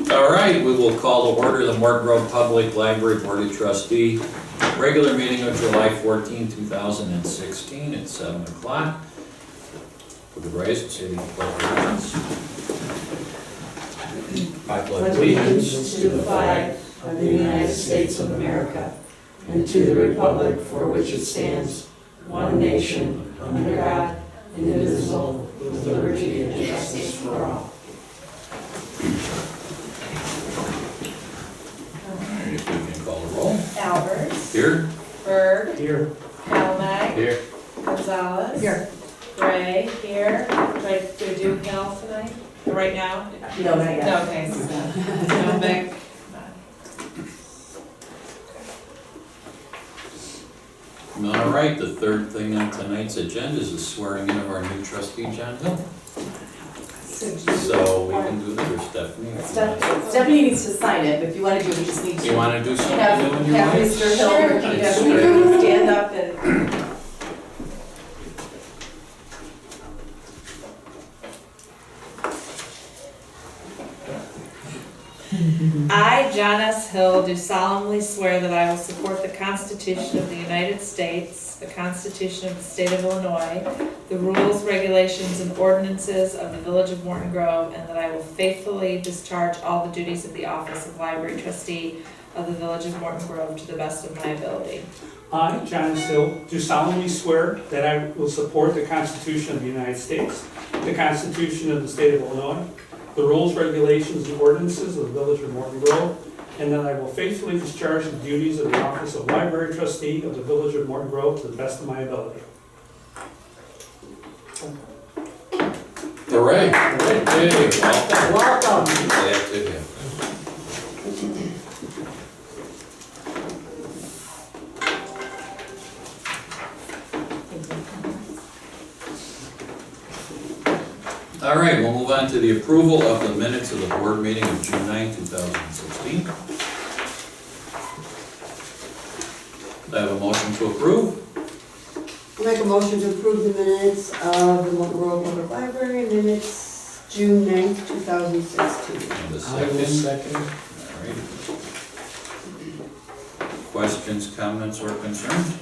All right, we will call to order the Morton Grove Public Library Board of Trustee regular meeting of July 14, 2016 at 7 o'clock. Would you rise and say the pledge of allegiance? I pledge allegiance to the flag of the United States of America and to the republic for which it stands, one nation, under God, indivisible, with liberty and justice for all. Alright, if we can call the roll. Albers. Here. Berg. Here. Halmag. Here. Gonzalez. Here. Gray. Here. Do I do Hal tonight? Right now? No, not yet. No, okay. No, Beck. All right, the third thing on tonight's agenda is the swearing in of our new trustee, John Hill. So we can do that, or Stephanie? Stephanie needs to sign it, but if you want to do it, you just need to. You want to do something Have, new in your have life? Mr. Hill, Sure. repeat I after swear. me. Stand up and. I, John S. Hill, do solemnly swear that I will support the Constitution of the United States, the Constitution of the State of Illinois, the rules, regulations, and ordinances of the Village of Morton Grove, and that I will faithfully discharge all the duties of the office of Library Trustee of the Village of Morton Grove to the best of my ability. I, John S. Hill, do solemnly swear that I will support the Constitution of the United States, the Constitution of the State of Illinois, the rules, regulations, and ordinances of the Village of Morton Grove, and that I will faithfully discharge the duties of the office of Library Trustee of the Village of Morton Grove to the best of my ability. Hooray! Hey, welcome. Welcome. Glad to have you. All right, we'll move on to the approval of the minutes of the board meeting of June 9, 2016. Do I have a motion to approve? I'll make a motion to approve the minutes of the Morton Grove Public Library minutes, June 9th, 2016. And a I will second. second. All right. Questions, comments, or concerns?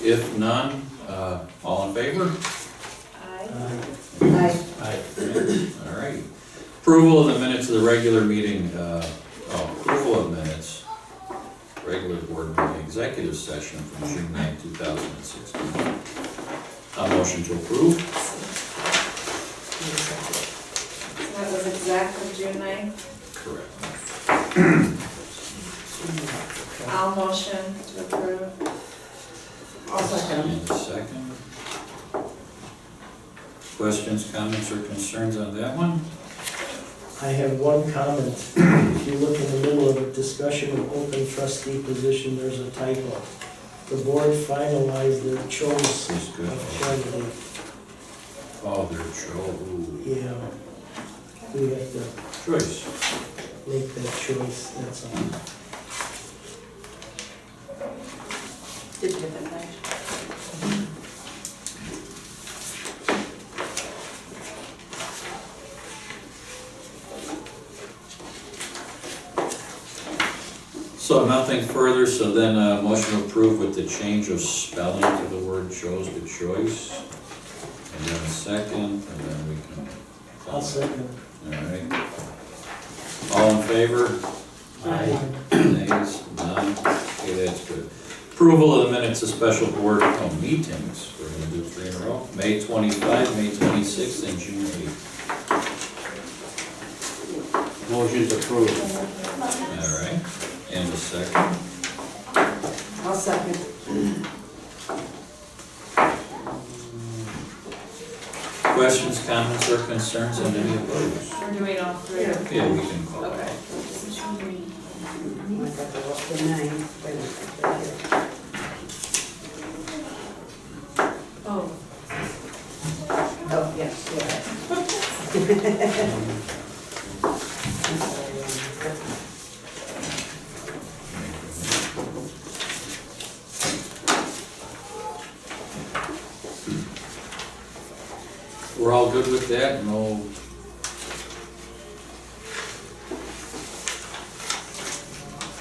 If none, all in favor? I. Aye. Aye. All right. Approval of the minutes of the regular meeting, approval of minutes, regular board meeting, executive session from June 9, 2016. A motion to approve? So that was exactly June 9th. Correct. I'll motion to approve. I'll second. And a second. Questions, comments, or concerns on that one? I have one comment. If you look in the middle of a discussion of open trustee position, there's a typo. The board finalized their choice Is good. of candidate. Oh, their ooh, Yeah, we have to choice. make that choice, that's all. Did you get that flash? So nothing further, so then motion to approve with the change of spelling to the word chose to choice. And then a second, and then we can. I'll second. All right. All in favor? Aye. Nays? None? Okay, that's good. Approval of the minutes of special board, meetings. We're gonna do 3 in a row. May 25, May 26, and June 8. Motion to approve. All right. And a second. I'll second. Questions, comments, or concerns on any of those? We're doing all three. Yeah, we can call it. Okay. I got the 9. Wait a minute, right here. Oh. Oh, yes, you're right. We're all good with that? No?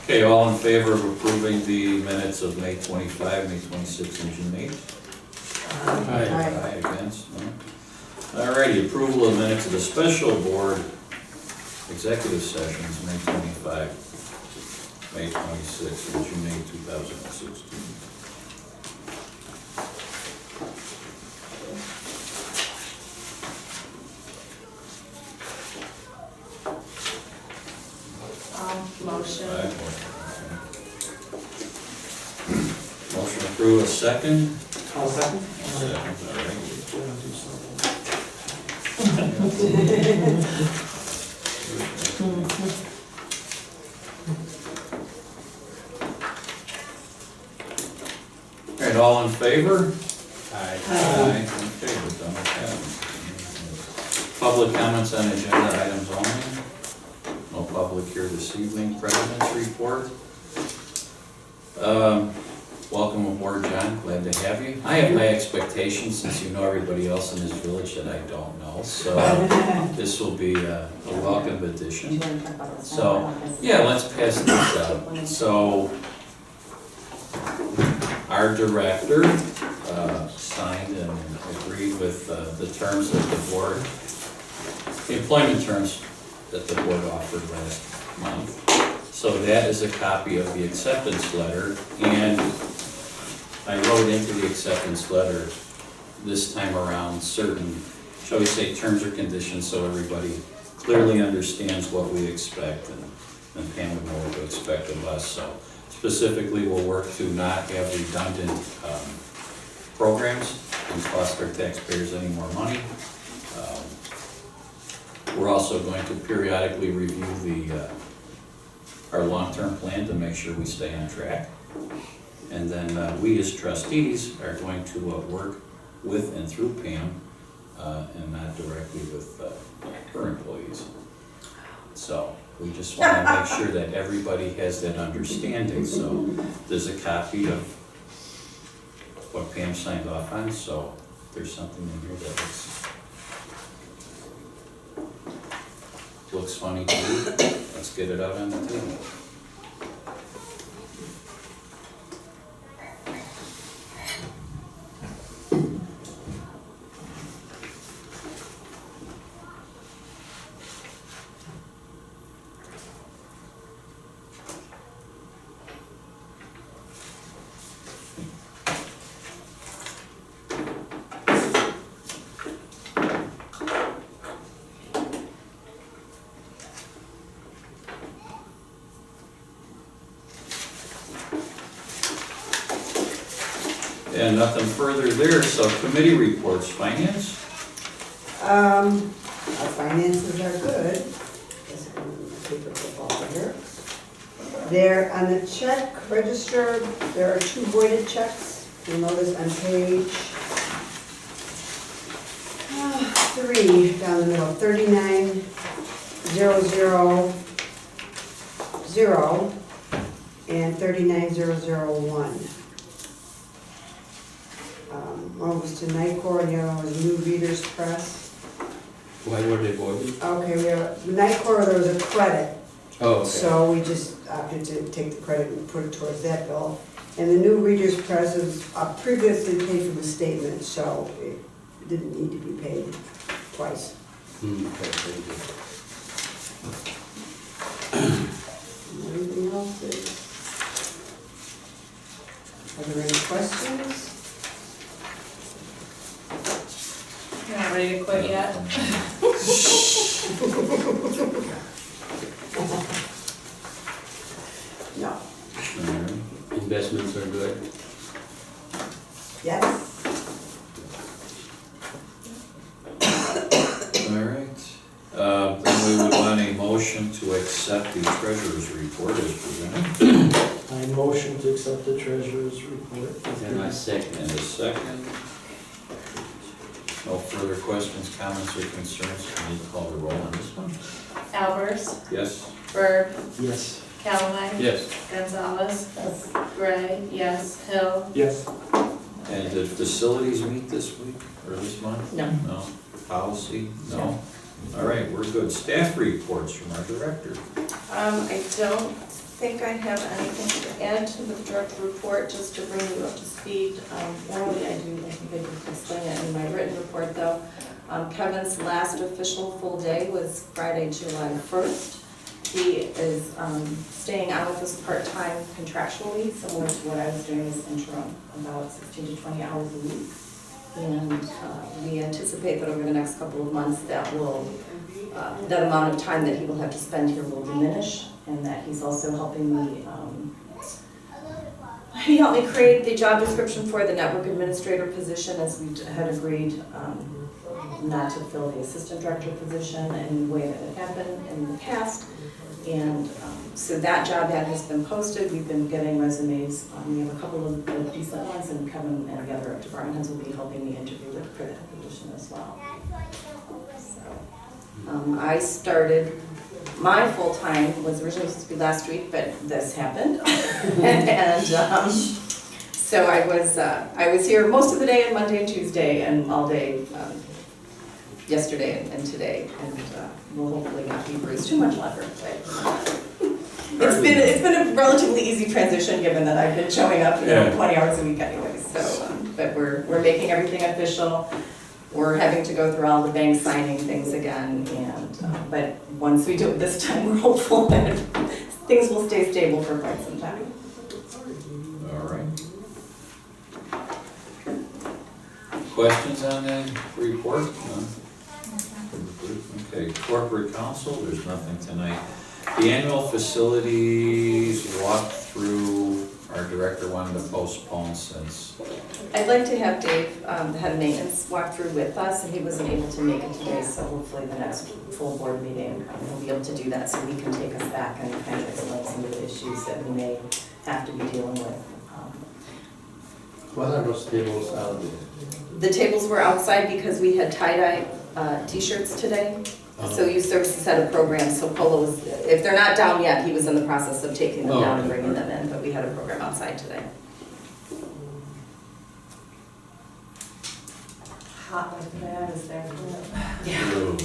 Okay, all in favor of approving the minutes of May 25, May 26, and June 8? Aye, against, no? Alrighty, approval of minutes of the special board executive sessions, May 25, May 26, and June 8, 2016. Motion. Aye. Motion approved, a second? I'll second. Second, all right. All right, all in favor? Aye. Okay, we're done with that. Public comments on agenda items only. No public here this evening. President's report. Welcome aboard, John. Glad to have you. I have high expectations since you know everybody else in this village that I don't know. So this will be a welcome addition. So, yeah, let's pass this out. So, our director signed and agreed with the terms that the board, the employment terms that the board offered last month. So that is a copy of the acceptance letter, and I wrote into the acceptance letter this time around certain, shall we say, terms or conditions, so everybody clearly understands what we expect, and Pam would know what to expect of us. So specifically, we'll work to not have redundant programs and cost our taxpayers any more money. We're also going to periodically review our long-term plan to make sure we stay on track. And then we as trustees are going to work with and through Pam and not directly with her employees. So we just want to make sure that everybody has that understanding. So there's a copy of what Pam signed off on, so if there's something in here that looks funny to you, let's get it out on the table. And nothing further there, so committee reports, finance? Our finances are good. Guess I'm gonna paper football here. There, on the check register, there are 2 voided checks. You'll notice on page 3, down the middle, 39,000 and 39,001. One was to Nightcore, and the other one was New Readers Press. Why were they voided? Okay, we have, Nightcore, there was a credit, Oh, okay. so we just opted to take the credit and put it towards that bill. And the New Readers Press is previously paid from the statement, so it didn't need to be paid twice. Anything else is, are there any questions? You're not ready to quit yet? No. Investments are good. Yes? All right. Then we would want a motion to accept the treasurer's report as presented. I motion to accept the treasurer's report. And I second. And a second. No further questions, comments, or concerns? We need to call the roll on this one. Albers, Yes? Berg, Yes. Callahan, Yes. Gonzalez, Gray, yes, Hill, Yes. And did facilities meet this week or this month? No. No. Policy? No. All right, we're good. Staff reports from our director. I don't think I have anything to add to the director report, just to bring you up to speed. Orally, I think I did explain it in my written report, though. Kevin's last official full day was Friday, July 1st. He is staying on with us part-time contractually, similar to what I was doing as interim, about 16 to 20 hours a week. And we anticipate that over the next couple of months that amount of time that he will have to spend here will diminish, and that he's also helping me, he helped me create the job description for the network administrator position, as we had agreed not to fill the assistant director position in the way that it had been in the past. And so that job ad has been posted. We've been getting resumes. We have a couple of decent ones, and Kevin and the other department heads will be helping me interview for that position as well. So I started, my full-time was originally supposed to be last week, but this happened. And so I was here most of the day on Monday and Tuesday, and all day yesterday and today, and we'll hopefully not be bruised too much longer. But it's been a relatively easy transition, given that I've been showing up 20 hours a week anyway. So, but we're making everything official. We're having to go through all the bank signing things again, and but once we do it this time, we're hopeful that things will stay stable for quite some time. All right. Questions on that report? None? Okay, corporate council, there's nothing tonight. The annual facilities walkthrough, our director wanted to postpone since. I'd like to have Dave, the head of maintenance, walk through with us, and he wasn't able to make it today, so hopefully the next full board meeting, he'll be able to do that, so he can take us back and kind of explain some of the issues that we may have to be dealing with. What are those tables out there? The tables were outside because we had tie-dye t-shirts today. So youth services had a program, so Polo was, if they're not down yet, he was in the process of taking them down and bringing them in, but we had a program outside today. Hot like that, is there? Yeah.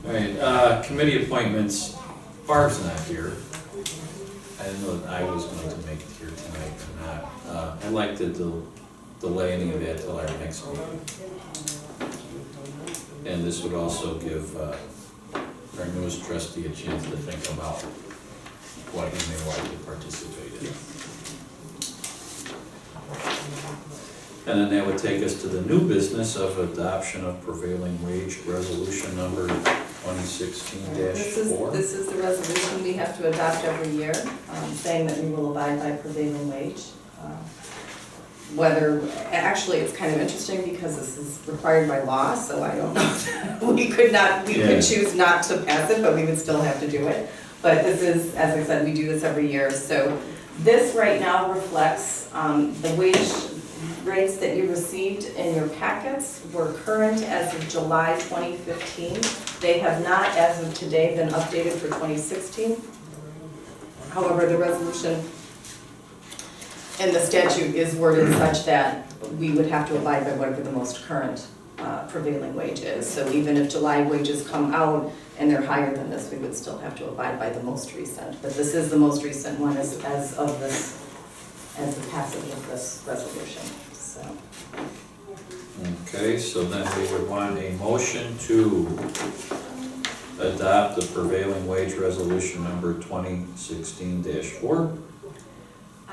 All right, committee appointments, Barb's not here. I didn't know that I was going to make it here tonight or not. I'd like to delay any of that till our next meeting. And this would also give our newest trustee a chance to think about what he may like to participate in. And then that would take us to the new business of adoption of prevailing wage resolution number 2016-4. This is the resolution we have to adopt every year, saying that we will abide by prevailing wage. Actually, it's kind of interesting because this is required by law, so I don't know. We could choose not to pass it, but we would still have to do it. But this is, as I said, we do this every year. So this right now reflects the wage rates that you received in your packets were current as of July 2015. They have not, as of today, been updated for 2016. However, the resolution and the statute is worded such that we would have to abide by whatever the most current prevailing wage is. So even if July wages come out and they're higher than this, we would still have to abide by the most recent. But this is the most recent one as the passage of this resolution. So. Okay, so then we would want a motion to adopt the prevailing wage resolution number 2016-4.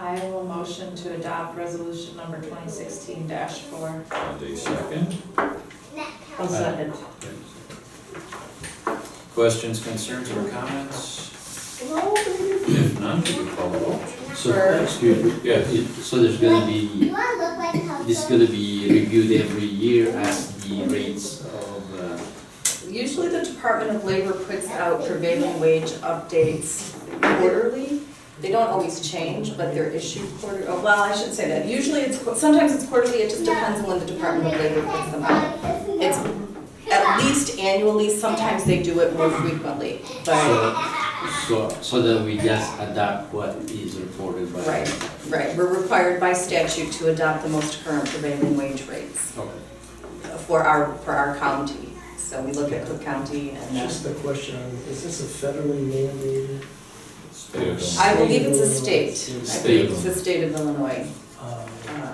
I will motion to adopt resolution number 2016-4. And a second. I'll second. Questions, concerns, or comments? If none, would you call the vote? So, excuse me, Yeah. so there's gonna be, this is gonna be reviewed every year as the rates of, Usually the Department of Labor puts out prevailing wage updates quarterly. They don't always change, but they're issued quarterly. Oh, well, I shouldn't say that. Usually sometimes it's quarterly, it just depends on when the Department of Labor puts them out. It's at least annually, sometimes they do it more frequently, but So then we just adapt what is reported by. Right. We're required by statute to adopt the most current prevailing wage rates Okay. for our county. So we look at Cook County and Just a question, is this a federally mandated? State of I believe it's a State. state. I State. believe it's the state of Illinois.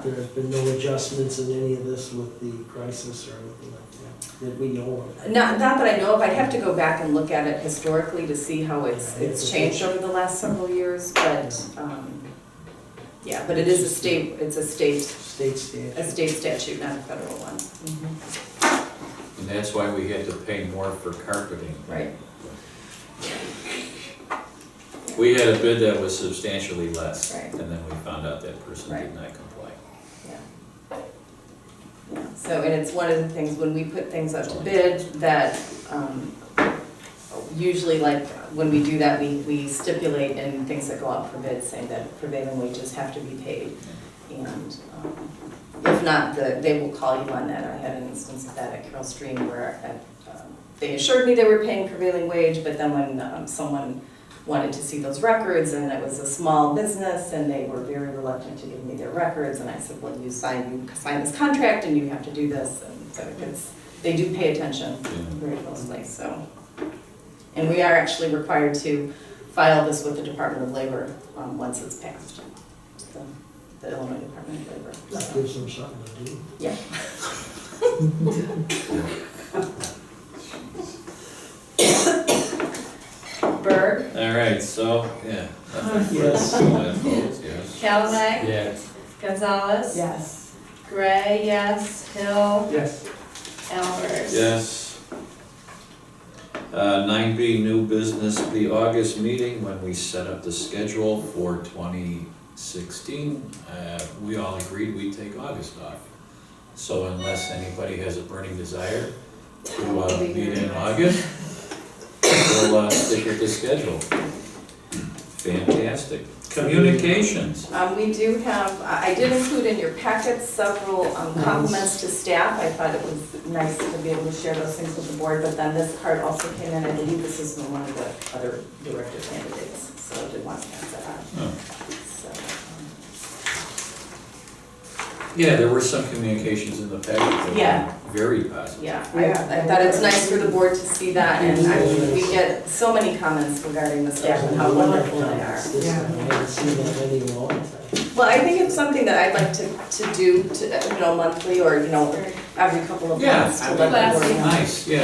There's been no adjustments in any of this with the crisis or anything like that, that we know of? Not that I know of, I'd have to go back and look at it historically to see how it's changed over the last several years, but, yeah, but it is it's a State state statute, not a federal one. And that's why we had to pay more for carpeting. Right. We had a bid that was substantially less. Right. And then we found out that person did Right. not comply. Yeah. So, and it's one of the things, when we put things out to bid, that, usually like, when we do that, we stipulate in things that go out for bid, saying that prevailing wages have to be paid. And, if not, they will call you on that. I had an instance of that at Carroll Stream where, they assured me they were paying prevailing wage, but then when, someone wanted to see those records, and it was a small business, and they were very reluctant to give me their records, and I said, well, you sign this contract, and you have to do this, and so they do pay attention very closely, so. And we are actually required to file this with the Department of Labor, once it's passed, the Illinois Department of Labor. That gives them something to do. Yeah. Berg, All right, so, yeah. Yes. Yes. Callaway, Yes. Gonzalez. yes. Gray, yes. Hill, Yes. Albers. Yes. 9B, new business, the August meeting, when we set up the schedule for 2016, we all agreed we'd take August off. So unless anybody has a burning desire to meet in August, we'll stick with the schedule. Fantastic. Communications. We do have, I did include in your packets several compliments to staff. I thought it was nice to be able to share those things with the board, but then this card also came in, I believe this is from one of the other director candidates, so I did want to pass that on. Oh. So, Yeah, there were some communications in the packet that Yeah. were very positive. yeah, I thought it's nice for the board to see that, and we get so many comments regarding the staff and how wonderful they are. I haven't seen that any in a long time. Well, I think it's something that I'd like to do, monthly, or, every couple of Yeah, months to let the board know. Nice, yeah,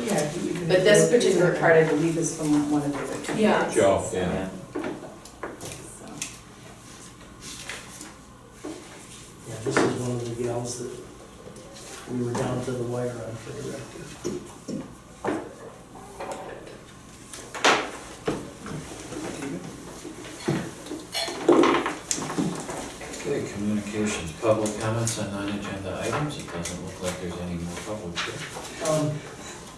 yeah. But this particular card, I believe, is from one of the other two. Yeah. Joe, yeah. So, Yeah, this is one of the gals that we were down to the wire on for director. Okay, communications, public comments on non-agenda items, it doesn't look like there's any more public here.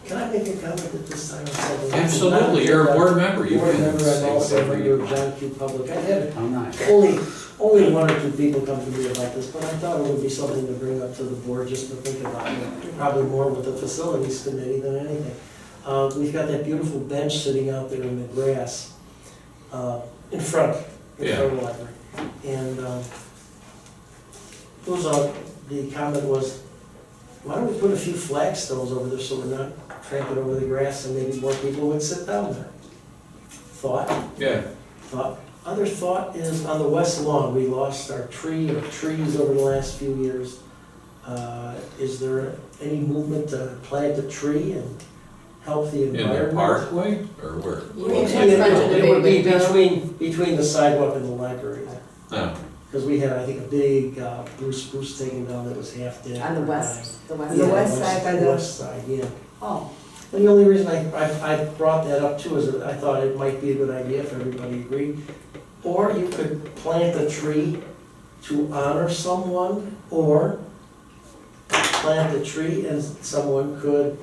Can I make a comment at this time? Absolutely, you're a board member, you Board can member, say I'm also a whatever member you. of John Q. Public. I had How nice. only one or two people come to me about this, but I thought it would be something to bring up to the board just to think about it. Probably more with the facilities committee than anything. We've got that beautiful bench sitting out there in the grass, in front of the library. And, the comment was, why don't we put a few flagstones over there so we're not tramping over the grass and maybe more people would sit down there? Thought? Yeah, Other thought is on the west lawn, we lost our tree or trees over the last few years. Is there any movement to plant a tree and help the in environment? the parkway, or where? You mean in front of the It would be big window? between the sidewalk and the library. No, Because we had, I think, a big spruce taken down that was half dead. On the west, the west. Yeah, The west side by the- West side, yeah. Oh, And the only reason I brought that up too is that I thought it might be a good idea if everybody agreed. Or you could plant a tree to honor someone, or plant a tree and someone could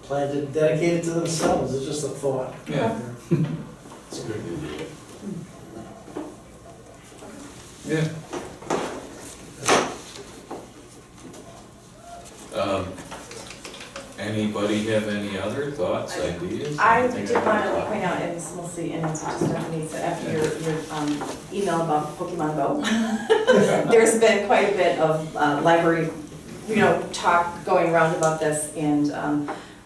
plant it, dedicate it to themselves. It's just a thought. Yeah. It's a good idea. yeah. Anybody have any other thoughts, ideas? I anything did want wanna to talk point out, and it's mostly in answer to Stephanie, so after your email about Pokemon Go, there's been quite a bit of library, talk going around about this, and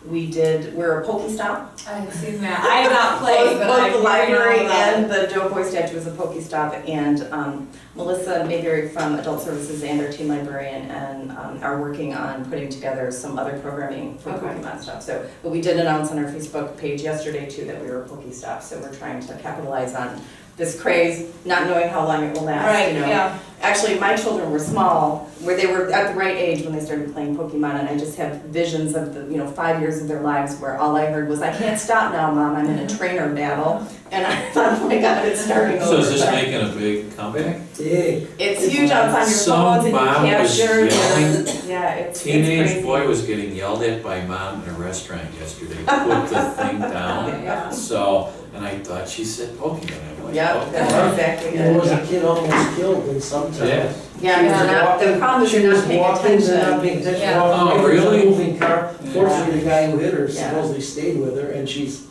we're a Pokestop. I have seen that. I have not played, but Both I've the library heard all about it. and the Doughboy statue is a Pokestop, and Melissa Mayberry from Adult Services and our team librarian and are working on putting together some other programming for Okay. Pokemon stuff. So, but we did announce on our Facebook page yesterday too that we were a Pokestop, so we're trying to capitalize on this craze, not knowing how long it will last, Right, you know. yeah. Actually, my children were small, where they were at the right age when they started playing Pokemon, and I just have visions of the 5 years of their lives where all I heard was, "I can't stop now, Mom, I'm in a trainer battle." And I thought, oh my God, it's starting over. So is this But making a big comeback? Big. it's huge on your Some phones and you mom was capture. yelling. Yeah, it's Teenage crazy. boy was getting yelled at by mom in a restaurant yesterday, put the thing down. Yeah. So, and I thought she said Pokemon, I'm like, Yep, okay. that's exactly There was it. a kid almost killed in some town. Yeah. Yeah, the problem is She you're was not paying walking, they're not paying attention. attention. Yeah. walking Oh, away from really? a moving car. Yeah. Fortunately, the guy who hit her Yeah. supposedly stayed with her, and she's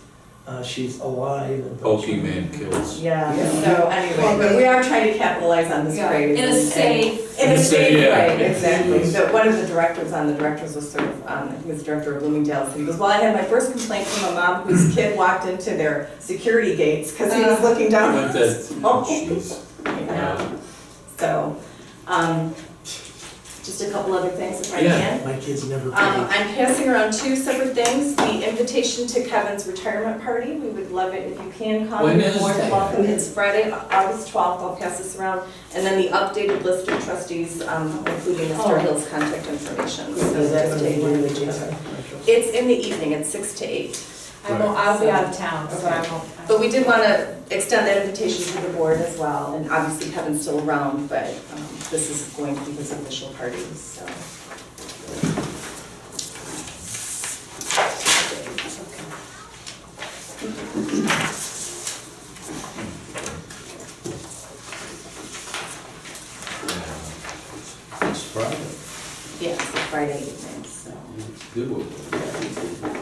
alive. And Pokemon kills. Yeah, Yeah. so anyway, but we are trying to capitalize on this Yeah. craze. In a and- safe. In a safe Yeah. way, exactly. So one of the directors was sort of, I think it was director of Bloomingdale's, he goes, well, I had my first complaint from a mom whose kid walked into their security gates because he was looking down. But that, Oh. jeez. Yeah. So, just a couple other things if I Yeah. can. My kids never I'm played. passing around two separate things, the invitation to Kevin's retirement party, we would love it if you can come. When You're is more than that? welcome, it's Friday, August 12th, I'll pass this around. And then the updated list of trustees, including Mr. Hill's contact information. So Is that just gonna take be one during of the each. daytime? It's in the evening, it's 6 to 8. I'll be out of town, so I won't. But we did want to extend that invitation to the board as well, and obviously Kevin's still around, but this is going to be his official party, so. It's Friday. Yes, Friday evening, so. Good one.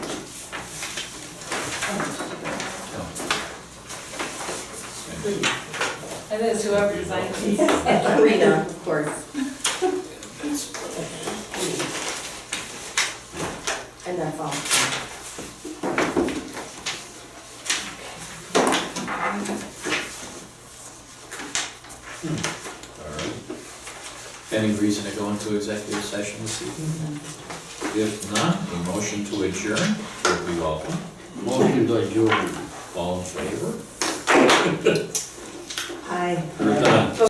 It is whoever designed these. And Karina, of course. And that's all. All right. Any reason to go into executive session this evening? If not, a motion to adjourn would be welcome. Motion to adjourn. All in favor? Hi. We're done.